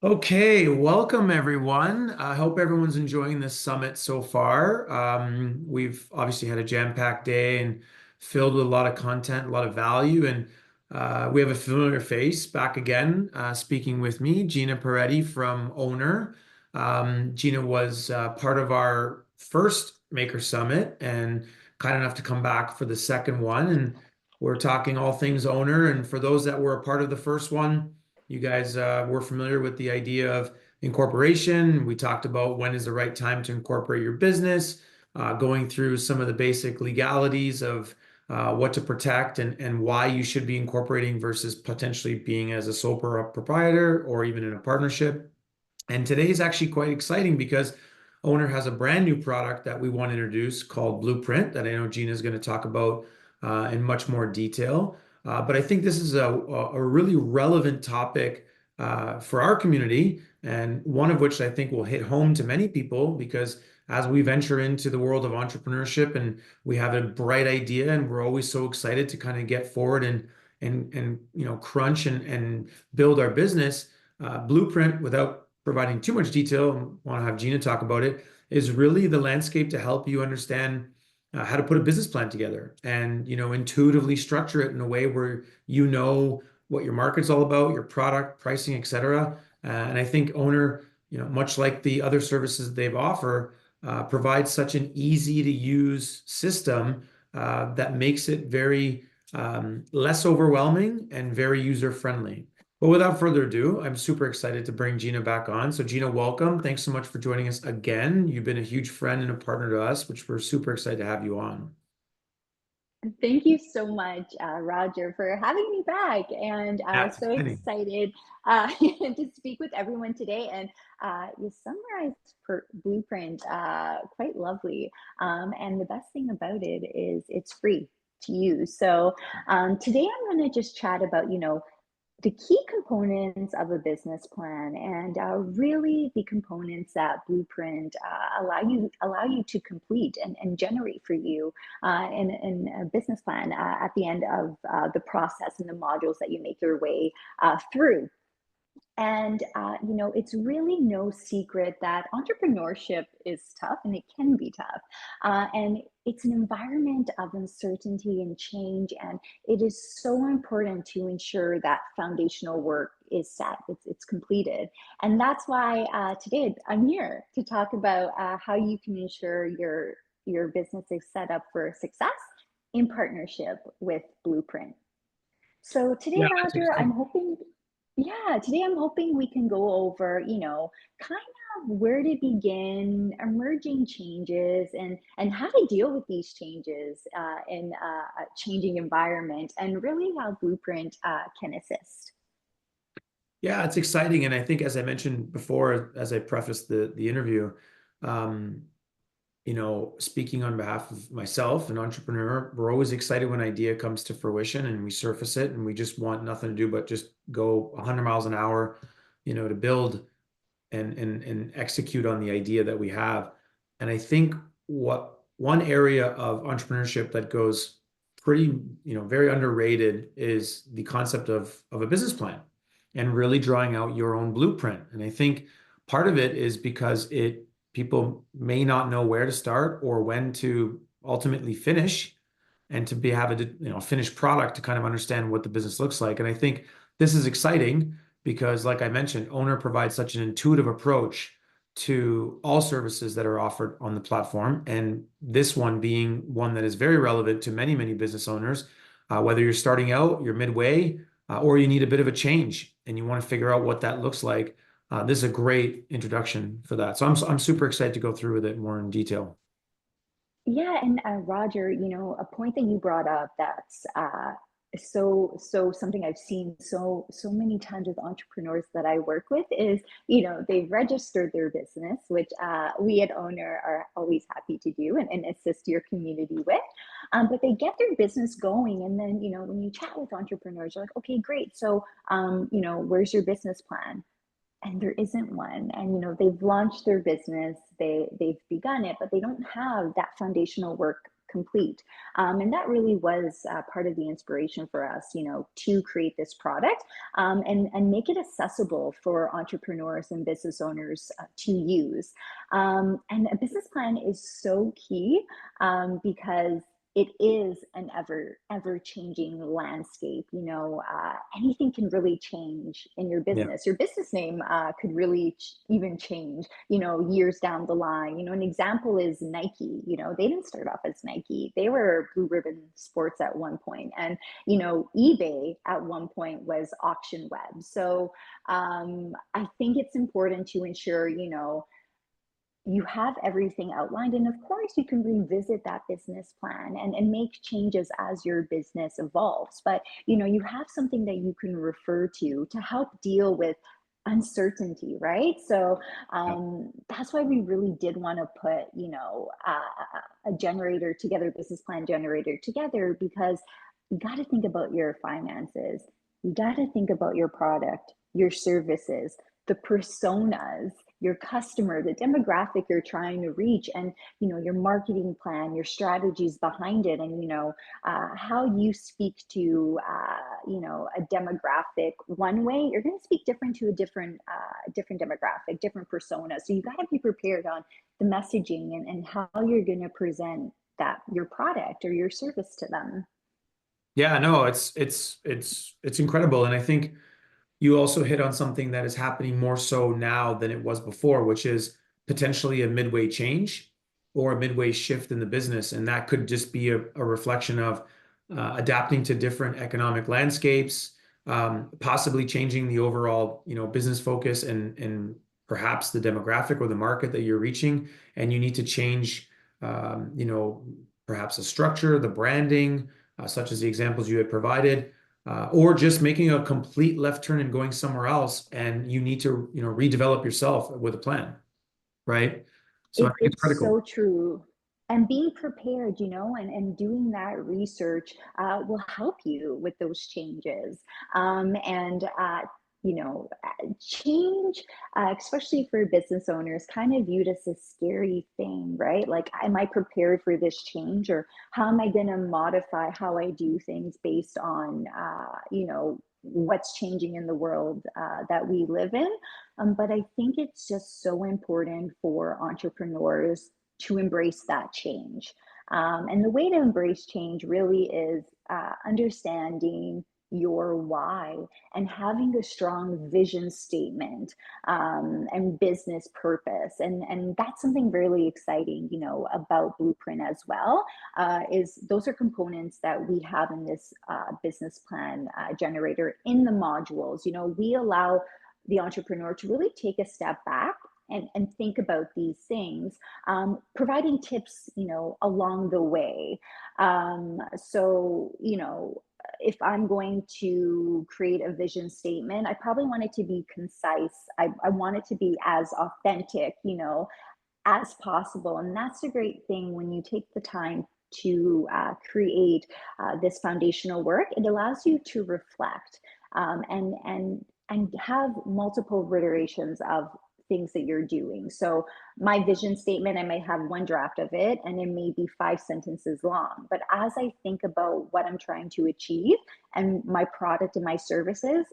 Okay, welcome everyone. I hope everyone's enjoying this summit so far. We've obviously had a jam-packed day and filled with a lot of content, a lot of value, and we have a familiar face back again, speaking with me, Gina Parete from Ownr. Gina was part of our first Maker Summit and kind enough to come back for the second one, and we're talking all things Ownr. And for those that were a part of the first one, you guys were familiar with the idea of incorporation. We talked about when is the right time to incorporate your business, going through some of the basic legalities of what to protect and why you should be incorporating versus potentially being as a sole proprietor or even in a partnership. And today is actually quite exciting because Ownr has a brand new product that we want to introduce called Blueprint that I know Gina is going to talk about in much more detail. But I think this is a really relevant topic for our community, and one of which I think will hit home to many people because as we venture into the world of entrepreneurship and we have a bright idea and we're always so excited to kind of get forward and crunch and build our business. Blueprint, without providing too much detail, and want to have Gina talk about it, is really the landscape to help you understand how to put a business plan together and intuitively structure it in a way where you know what your market's all about, your product, pricing, etc. And I think Ownr, much like the other services they've offer, provides such an easy to use system that makes it very less overwhelming and very user friendly. But without further ado, I'm super excited to bring Gina back on. So Gina, welcome. Thanks so much for joining us again. You've been a huge friend and a partner to us, which we're super excited to have you on. Thank you so much, Roger, for having me back. And Yeah, it's so exciting. excited to speak with everyone today. And you summarized Blueprint quite lovely. And the best thing about it is it's free to use. So today I'm going to just chat about, the key components of a business plan and really the components that Blueprint allow you to complete and generate for you in a business plan at the end of the process and the modules that you make your way through. And, it's really no secret that entrepreneurship is tough and it can be tough. And it's an environment of uncertainty and change. And it is so important to ensure that foundational work is set, it's completed. And that's why today I'm here to talk about how you can ensure your business is set up for success in partnership with Blueprint. So today, Yeah, that's Roger, exciting. today I'm hoping we can go over, kind of where to begin, emerging changes, and how to deal with these changes in a changing environment, and really how Blueprint can assist. Yeah, it's exciting. And I think, as I mentioned before, as I prefaced the interview, um, speaking on behalf of myself, an entrepreneur, we're always excited when an idea comes to fruition and we surface it and we just want nothing to do but just go 100 miles an hour, to build and execute on the idea that we have. And I think what one area of entrepreneurship that goes pretty, very underrated is the concept of a business plan and really drawing out your own blueprint. And I think part of it is because it people may not know where to start or when to ultimately finish and to have a finished product to kind of understand what the business looks like. And I think this is exciting because, like I mentioned, Ownr provides such an intuitive approach to all services that are offered on the platform. And this one being one that is very relevant to many, many business owners, whether you're starting out, you're midway, or you need a bit of a change and you want to figure out what that looks like. This is a great introduction for that. So I'm super excited to go through with it more in detail. Yeah, and Roger, a point that you brought up that's so something I've seen so many times with entrepreneurs that I work with is, they've registered their business, which we at Ownr are always happy to do and assist your community with. But they get their business going, and then when you chat with entrepreneurs, you're like, okay, great. So, where's your business plan? And there isn't one. And they've launched their business, they've begun it, but they don't have that foundational work complete. And that really was part of the inspiration for us, to create this product, and make it accessible for entrepreneurs and business owners to use. And a business plan is so key, because it is an ever changing landscape. Anything can really change in your Yeah. business. Your business name could really even change, years down the line. An example is Nike. They didn't start off as Nike. They were Blue Ribbon Sports at one point, and eBay at one point was Auction Web. So I think it's important to ensure you have everything outlined. And of course, you can revisit that business plan and make changes as your business evolves. But you have something that you can refer to help deal with uncertainty, right? So that's why we really did want to put, a generator together, business plan generator together, because you got to think about your finances. You got to think about your product, your services, the personas, your customer, the demographic you're trying to reach, and your marketing plan, your strategies behind it, and how you speak to a demographic one way, you're going to speak different to a different demographic, different persona. So you got to be prepared on the messaging and how you're going to present that your product or your service to them. Yeah, no, it's incredible. And I think you also hit on something that is happening more so now than it was before, which is potentially a midway change or a midway shift in the business. And that could just be a reflection of adapting to different economic landscapes, possibly changing the overall, business focus and perhaps the demographic or the market that you're reaching. And you need to change, perhaps the structure, the branding, such as the examples you had provided, or just making a complete left turn and going somewhere else, and you need to, redevelop yourself with a plan, right? So I think it's It's critical. so true. And being prepared, and doing that research will help you with those changes. And change, especially for business owners, kind of viewed as a scary thing, right? Like, am I prepared for this change, or how am I going to modify how I do things based on, what's changing in the world that we live in? But I think it's just so important for entrepreneurs to embrace that change. And the way to embrace change really is understanding your why and having a strong vision statement, and business purpose. And that's something really exciting, about Blueprint as well, is those are components that we have in this business plan generator in the modules. We allow the entrepreneur to really take a step back and think about these things, providing tips, along the way. So, if I'm going to create a vision statement, I probably want it to be concise. I want it to be as authentic, as possible. And that's a great thing when you take the time to create this foundational work. It allows you to reflect, and have multiple iterations of things that you're doing. So my vision statement, I might have one draft of it and it may be 5 sentences long. But as I think about what I'm trying to achieve and my product and my services,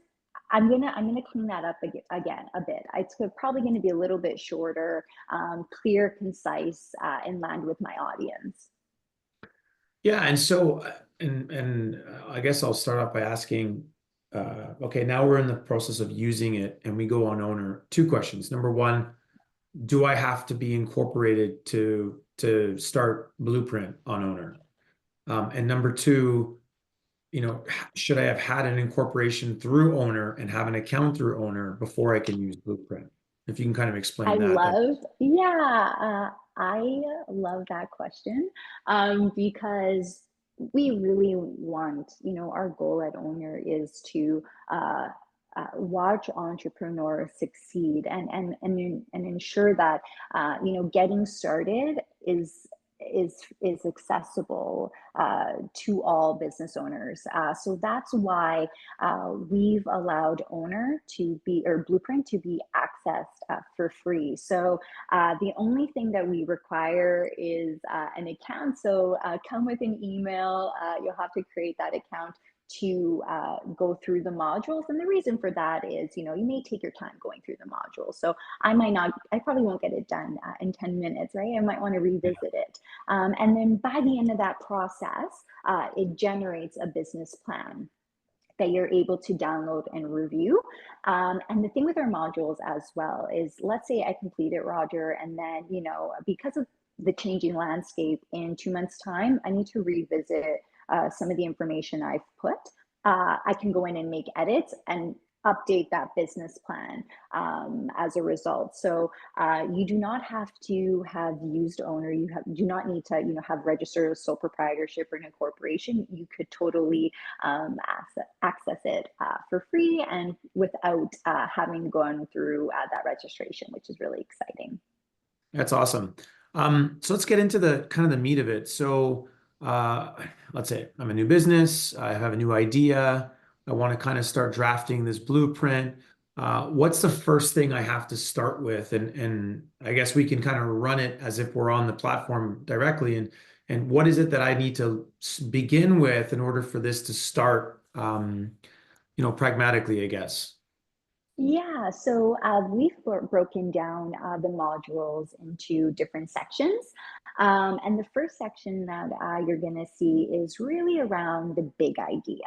I'm gonna clean that up again a bit. It's probably going to be a little bit shorter, clear, concise, and land with my audience. Yeah, and so and I guess I'll start off by asking, okay, now we're in the process of using it and we go on Ownr. Two questions. Number one, do I have to be incorporated to start Blueprint on Ownr? And number two, should I have had an incorporation through Ownr and have an account through Ownr before I can use Blueprint? If you can kind of I explain that, that love, yeah, I love that question, because we really want, our goal at Ownr is to watch entrepreneurs succeed and ensure that, getting started is accessible to all business owners. So that's why we've allowed Ownr to be, or Blueprint to be accessed for free. So the only thing that we require is an account. So come with an email. You'll have to create that account to go through the modules. And the reason for that is, you may take your time going through the modules. So I probably won't get it done in 10 minutes, right? I might want to revisit it. And then by the end of that process, it generates a business plan that you're able to download and review. And the thing with our modules as well is, let's say I complete it, Roger, and then, because of the changing landscape in 2 months' time, I need to revisit some of the information I've put. I can go in and make edits and update that business plan as a result. So you do not have to have used Ownr. You do not need to, have registered as sole proprietorship or an incorporation. You could totally access it for free and without having gone through that registration, which is really exciting. That's awesome. So let's get into the kind of the meat of it. So let's say I'm a new business, I have a new idea, I want to kind of start drafting this blueprint. What's the first thing I have to start with? And I guess we can kind of run it as if we're on the platform directly. And what is it that I need to begin with in order for this to start, pragmatically, I guess. Yeah, so we've broken down the modules into different sections. And the first section that you're going to see is really around the big idea.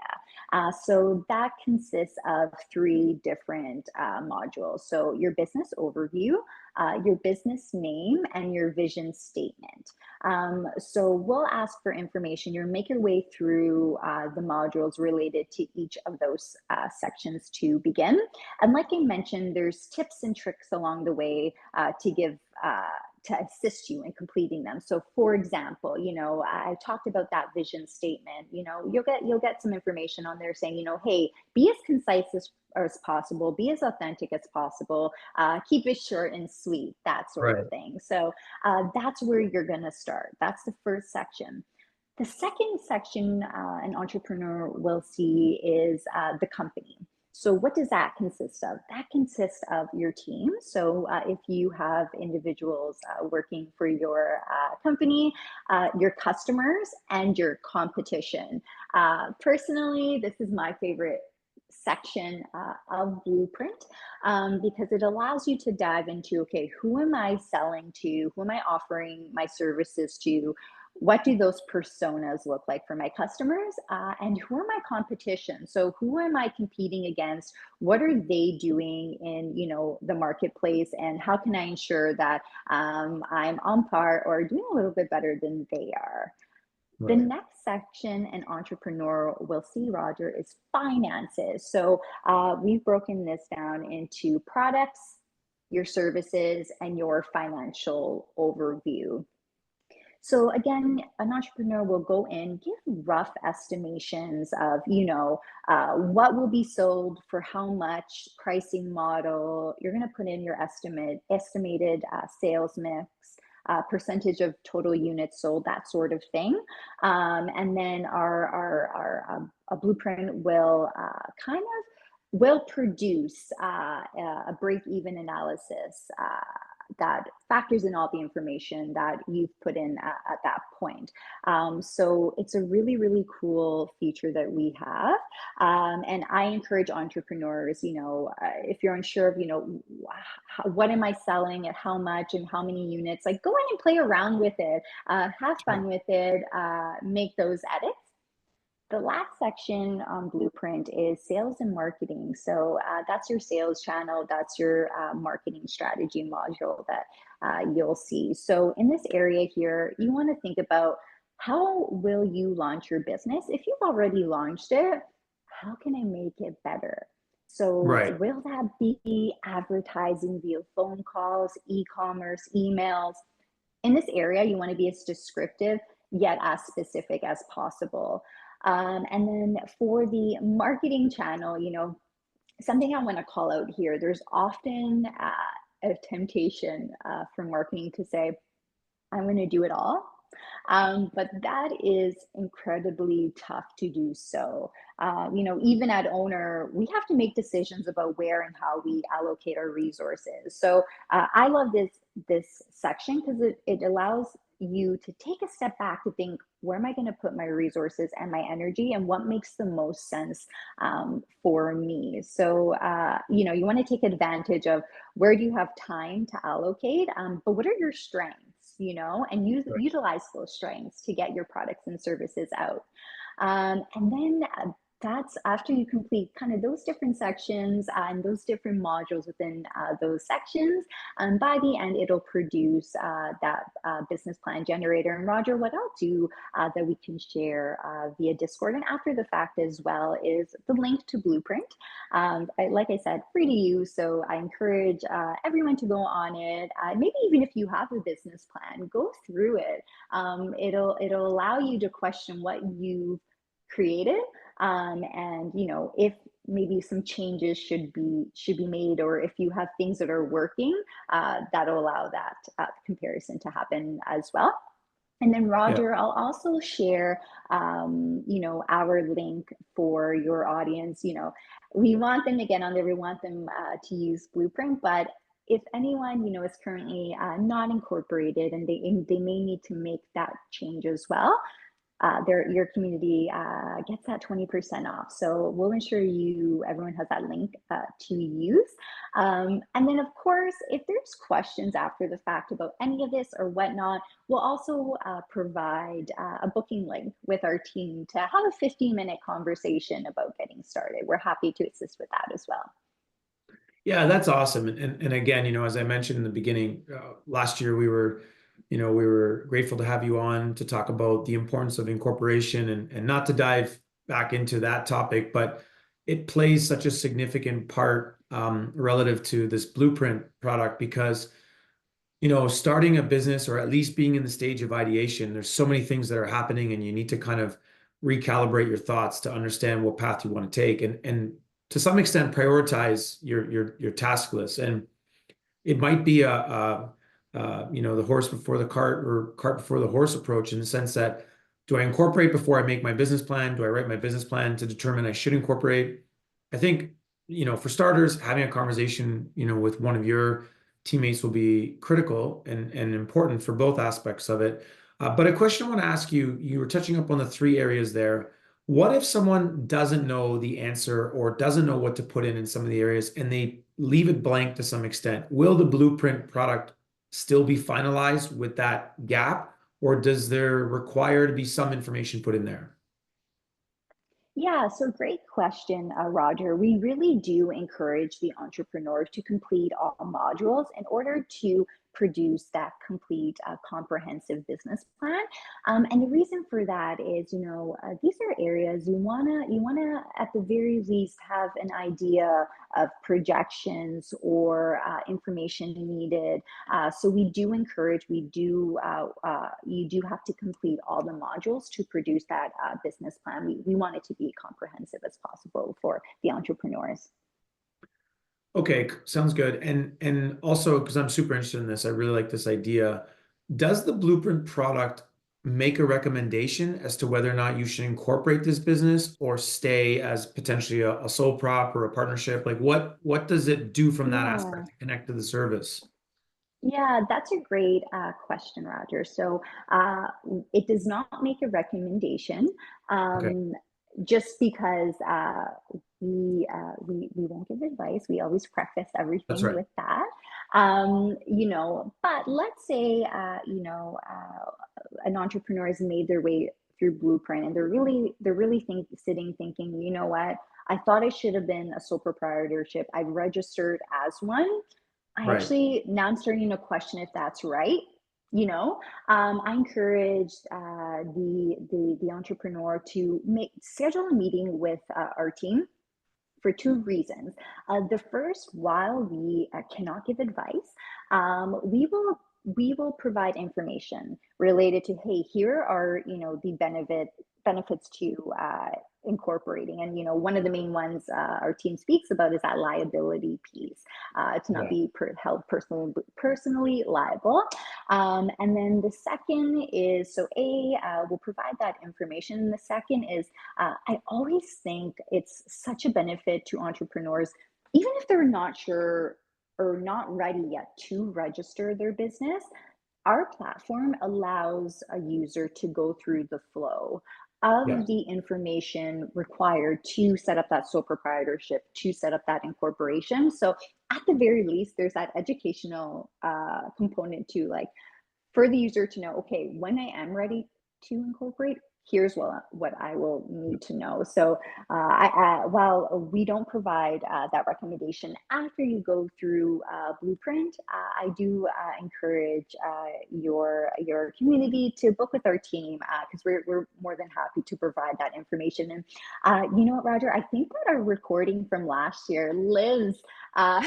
So that consists of three different modules. So your business overview, your business name, and your vision statement. So we'll ask for information. You'll make your way through the modules related to each of those sections to begin. And like I mentioned, there's tips and tricks along the way to give to assist you in completing them. So for example, I talked about that vision statement. You'll get some information on there saying, hey, be as concise as possible, be as authentic as possible, keep it short and sweet, that sort Right. of thing. So that's where you're going to start. That's the first section. The second section an entrepreneur will see is the company. So what does that consist of? That consists of your team. So if you have individuals working for your company, your customers, and your competition. Personally, this is my favorite section of Blueprint because it allows you to dive into, okay, who am I selling to? Who am I offering my services to? What do those personas look like for my customers? And who are my competition? So who am I competing against? What are they doing in the marketplace? And how can I ensure that I'm on par or doing a little bit better than they are? The Right. next section an entrepreneur will see, Roger, is finances. So we've broken this down into products, your services, and your financial overview. So again, an entrepreneur will go in, give rough estimations of, what will be sold for how much, pricing model. You're going to put in your estimated sales mix, percentage of total units sold, that sort of thing. And then our blueprint will will produce a break-even analysis that factors in all the information that you've put in at that point. So it's a really, really cool feature that we have. And I encourage entrepreneurs, if you're unsure of, what am I selling at how much and how many units, like go in and play around with it, have fun with it, make those edits. The last section on Blueprint is sales and marketing. So that's your sales channel, that's your marketing strategy module that you'll see. So in this area here, you want to think about how will you launch your business? If you've already launched it, how can I make it better? So Right. will that be advertising via phone calls, e-commerce, emails? In this area, you want to be as descriptive yet as specific as possible. And then for the marketing channel, something I want to call out here, there's often a temptation for marketing to say, I'm going to do it all. But that is incredibly tough to do so. Even at Ownr, we have to make decisions about where and how we allocate our resources. So I love this section because it allows you to take a step back to think, where am I going to put my resources and my energy, and what makes the most sense for me? So you want to take advantage of where do you have time to allocate, but what are your strengths, and utilize those strengths to get your products and services out. And then that's after you complete kind of those different sections and those different modules within those sections. By the end, it'll produce that business plan generator. And Roger, what I'll do that we can share via Discord and after the fact as well is the link to Blueprint. Like I said, free to use. So I encourage everyone to go on it. Maybe even if you have a business plan, go through it. It'll allow you to question what you've created, and if maybe some changes should be made, or if you have things that are working, that'll allow that comparison to happen as well. And then Yeah. Roger, I'll also share, our link for your audience. We want them to get on there. We want them to use Blueprint, but if anyone, is currently not incorporated, and they may need to make that change as well, your community gets that 20% off. So we'll ensure everyone has that link to use. And then of course, if there's questions after the fact about any of this or whatnot, we'll also provide a booking link with our team to have a 15-minute conversation about getting started. We're happy to assist with that as well. Yeah, that's awesome. And again, as I mentioned in the beginning, last year we were grateful to have you on to talk about the importance of incorporation, and not to dive back into that topic, but it plays such a significant part relative to this Blueprint product because, starting a business, or at least being in the stage of ideation, there's so many things that are happening, and you need to kind of recalibrate your thoughts to understand what path you want to take, and to some extent prioritize your task list. And it might be the horse before the cart, or cart before the horse approach, in the sense that, do I incorporate before I make my business plan? Do I write my business plan to determine I should incorporate? I think, for starters, having a conversation, with one of your teammates will be critical and important for both aspects of it. But a question I want to ask you, you were touching up on the three areas there. What if someone doesn't know the answer, or doesn't know what to put in some of the areas, and they leave it blank to some extent? Will the Blueprint product still be finalized with that gap, or does there require to be some information put in there? Yeah, so great question, Roger. We really do encourage the entrepreneurs to complete all modules in order to produce that complete, comprehensive business plan. And the reason for that is, these are areas you wanna at the very least have an idea of projections or information needed. So we do encourage, you do have to complete all the modules to produce that business plan. We want it to be comprehensive as possible for the entrepreneurs. Okay, sounds good. And also, because I'm super interested in this, I really like this idea. Does the Blueprint product make a recommendation as to whether or not you should incorporate this business, or stay as potentially a sole prop or a partnership? Like, what does it do from that Yeah. aspect to connect to the service? Yeah, that's a great question, Roger. So it does not make a recommendation, Okay, um, just because we won't give advice. We always preface that's everything right. with that. But let's say an entrepreneur has made their way through Blueprint, and they're really sitting thinking, you know what? I thought I should have been a sole proprietorship. I've registered as one. Right. Now I'm starting to question if that's right. I encourage the entrepreneur to schedule a meeting with our team for two reasons. The first, while we cannot give advice, we will provide information related to, hey, here are the benefits to incorporating. And one of the main ones our team speaks about is that liability piece, to not Yeah. be held personally liable. And then the second is, so we'll provide that information. And the second is, I always think it's such a benefit to entrepreneurs, even if they're not sure or not ready yet to register their business. Our platform allows a user to go through the flow Yeah. of the information required to set up that sole proprietorship, to set up that incorporation. So at the very least, there's that educational component to, like, for the user to know, okay, when I am ready to incorporate, here's what I will need to know. So, while we don't provide that recommendation after you go through Blueprint, I do encourage your community to book with our team, because we're more than happy to provide that information. And you know what, Roger? I think that our recording from last year lives uh,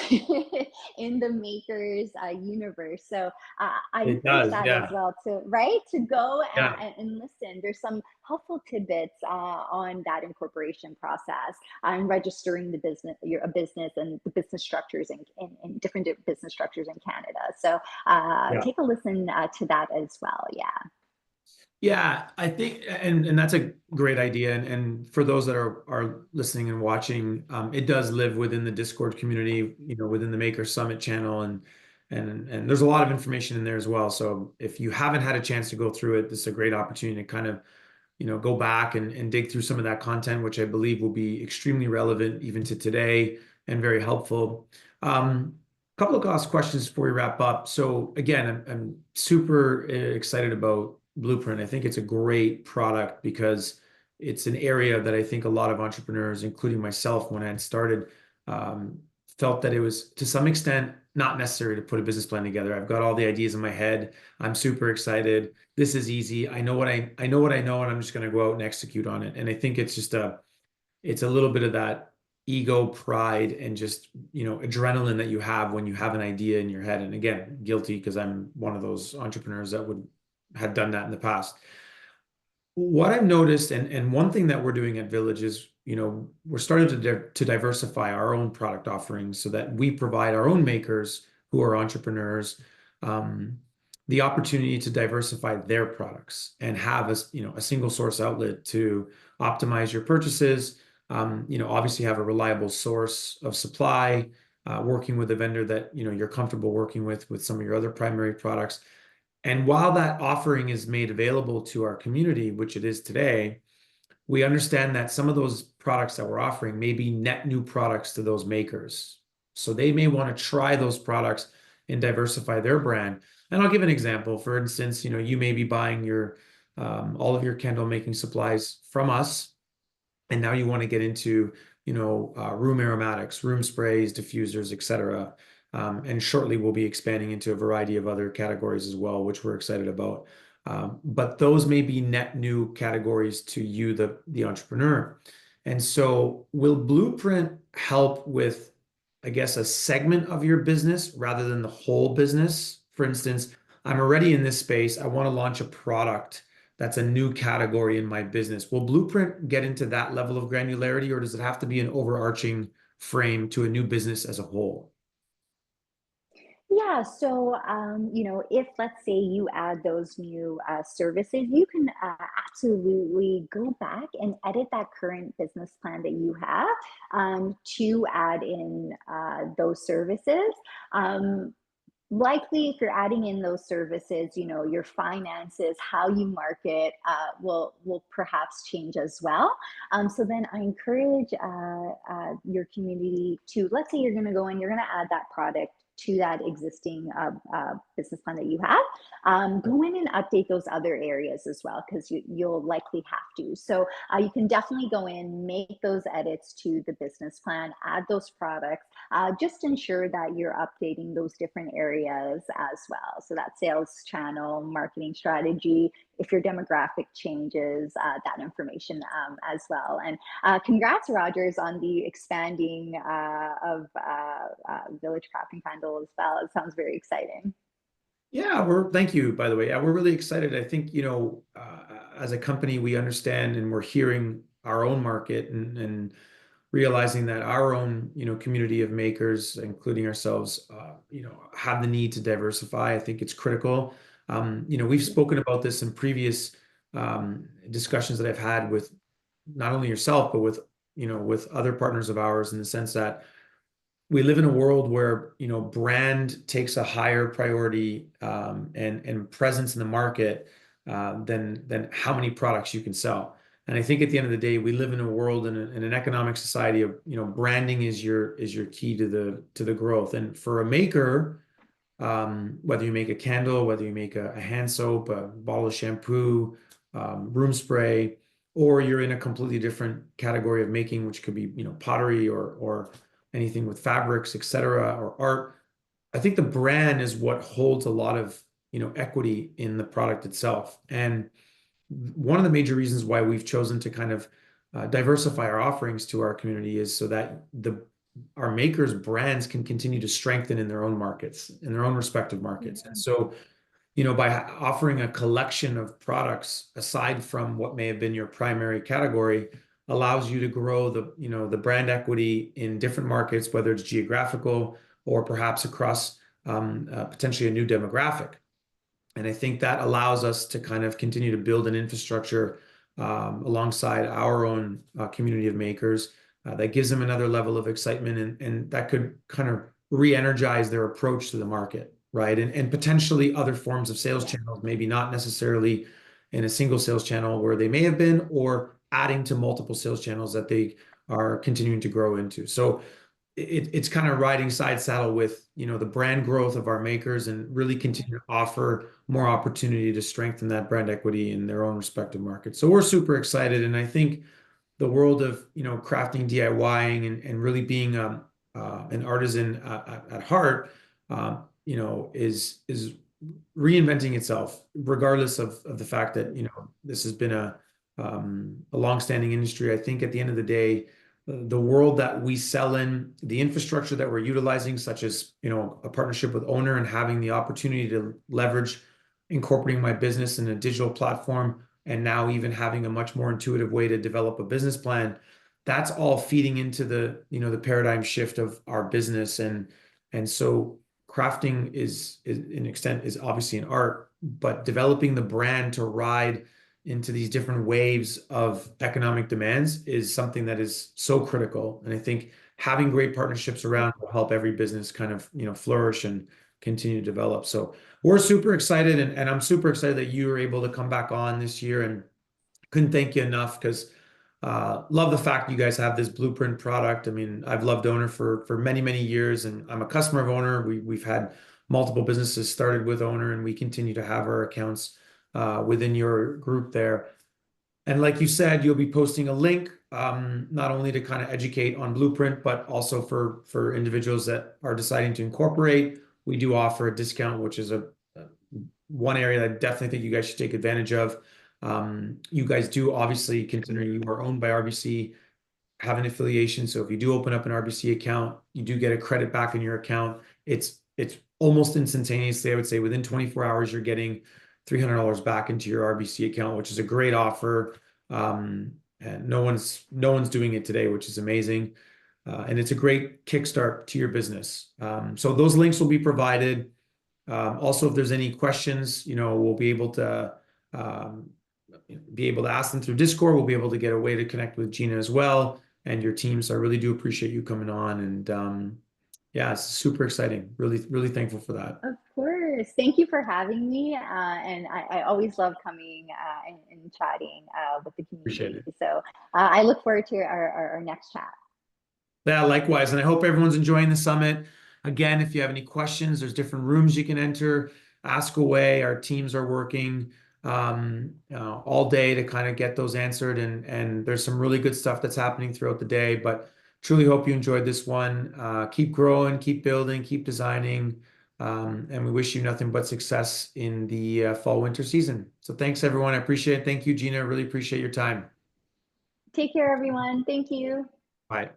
in the makers universe. So I It encourage does. that as Yeah. well, to right to go Yeah. and listen. There's some helpful tidbits on that incorporation process and registering the business, a business, and the business structures in different business structures in Canada. So Yeah. take a listen to that as well. Yeah. Yeah, I think, and that's a great idea. And for those that are listening and watching, it does live within the Discord community, within the Maker Summit channel, and there's a lot of information in there as well. So if you haven't had a chance to go through it, this is a great opportunity to kind of, go back and dig through some of that content, which I believe will be extremely relevant even to today and very helpful. Couple of last questions before we wrap up. So again, I'm super excited about Blueprint. I think it's a great product because it's an area that I think a lot of entrepreneurs, including myself, when I had started, um, felt that it was to some extent not necessary to put a business plan together. I've got all the ideas in my head. I'm super excited. This is easy. I know what I know what I know, and I'm just going to go out and execute on it. And I think it's just it's a little bit of that ego, pride, and just, adrenaline that you have when you have an idea in your head. And again, guilty because I'm one of those entrepreneurs that would had done that in the past. What I've noticed, and one thing that we're doing at Village is, we're starting to diversify our own product offerings so that we provide our own makers who are entrepreneurs um, the opportunity to diversify their products and have a single source outlet to optimize your purchases. Obviously have a reliable source of supply, working with a vendor that you're comfortable working with some of your other primary products. And while that offering is made available to our community, which it is today, we understand that some of those products that we're offering may be net new products to those makers. So they may want to try those products and diversify their brand. And I'll give an example. For instance, you may be buying your all of your candle making supplies from us, and now you want to get into room aromatics, room sprays, diffusers, etc. And shortly we'll be expanding into a variety of other categories as well, which we're excited about. But those may be net new categories to you, the entrepreneur. And so will Blueprint help with, I guess, a segment of your business rather than the whole business? For instance, I'm already in this space. I want to launch a product that's a new category in my business. Will Blueprint get into that level of granularity, or does it have to be an overarching frame to a new business as a whole? Yeah, so if, let's say, you add those new services, you can absolutely go back and edit that current business plan that you have, to add in those services. Likely, if you're adding in those services, your finances, how you market, will perhaps change as well. So then I encourage your community to, let's say you're going to go in, you're going to add that product to that existing business plan that you have. Go in and update those other areas as well, because you'll likely have to. So you can definitely go in, make those edits to the business plan, add those products. Just ensure that you're updating those different areas as well. So that sales channel, marketing strategy, if your demographic changes, that information as well. And congrats, Rogers, on the expanding of Village Crafting Candle as well. It sounds very exciting. Yeah, thank you, by the way. Yeah, we're really excited. I think, as a company, we understand and we're hearing our own market and realizing that our own, community of makers, including ourselves, have the need to diversify. I think it's critical. We've spoken about this in previous discussions that I've had with not only yourself, but with, with other partners of ours, in the sense that we live in a world where, brand takes a higher priority, and presence in the market, than how many products you can sell. And I think at the end of the day, we live in a world, in an economic society of, branding is your key to the growth. And for a maker, whether you make a candle, whether you make a hand soap, a bottle of shampoo, room spray, or you're in a completely different category of making, which could be, pottery, or anything with fabrics, etc., or art. I think the brand is what holds a lot of, equity in the product itself. And one of the major reasons why we've chosen to kind of diversify our offerings to our community is so that our makers' brands can continue to strengthen in their own markets, in their own respective markets. And so, by offering a collection of products aside from what may have been your primary category, allows you to grow the brand equity in different markets, whether it's geographical or perhaps across potentially a new demographic. And I think that allows us to kind of continue to build an infrastructure alongside our own community of makers, that gives them another level of excitement, and that could kind of re-energize their approach to the market, right? And potentially other forms of sales channels, maybe not necessarily in a single sales channel where they may have been, or adding to multiple sales channels that they are continuing to grow into. So it's kind of riding side saddle with, the brand growth of our makers, and really continue to offer more opportunity to strengthen that brand equity in their own respective markets. So we're super excited. And I think the world of, crafting, DIYing, and really being an artisan at heart, is reinventing itself, regardless of the fact that, this has been a longstanding industry. I think at the end of the day, the world that we sell in, the infrastructure that we're utilizing, such as, a partnership with Ownr, and having the opportunity to leverage incorporating my business in a digital platform, and now even having a much more intuitive way to develop a business plan, that's all feeding into the paradigm shift of our business. And so crafting is an extent is obviously an art, but developing the brand to ride into these different waves of economic demands is something that is so critical. And I think having great partnerships around will help every business kind of, flourish and continue to develop. So we're super excited, and I'm super excited that you were able to come back on this year, and couldn't thank you enough, because love the fact you guys have this blueprint product. I mean, I've loved Ownr for many, many years, and I'm a customer of Ownr. We've had multiple businesses started with Ownr, and we continue to have our accounts within your group there. And like you said, you'll be posting a link, not only to kind of educate on Blueprint, but also for individuals that are deciding to incorporate. We do offer a discount, which is one area that I definitely think you guys should take advantage of. You guys do, obviously, considering you are owned by RBC, have an affiliation. So if you do open up an RBC account, you do get a credit back in your account. It's almost instantaneously, I would say within 24 hours, you're getting $300 back into your RBC account, which is a great offer. And no one's doing it today, which is amazing. And it's a great kickstart to your business. So those links will be provided. Also, if there's any questions, we'll be able to ask them through Discord. We'll be able to get a way to connect with Gina as well, and your team. So I really do appreciate you coming on. And yeah, it's super exciting. Really, really thankful for that. Of course. Thank you for having me. And I always love coming and chatting with the Appreciate community. it. So I look forward to our next chat. Yeah, likewise. And I hope everyone's enjoying the summit. Again, if you have any questions, there's different rooms you can enter, ask away. Our teams are working all day to kind of get those answered. And there's some really good stuff that's happening throughout the day. But truly hope you enjoyed this one. Keep growing, keep building, keep designing. And we wish you nothing but success in the fall winter season. So thanks, everyone. I appreciate it. Thank you, Gina. Really appreciate your time. Take care, everyone. Thank you. Bye.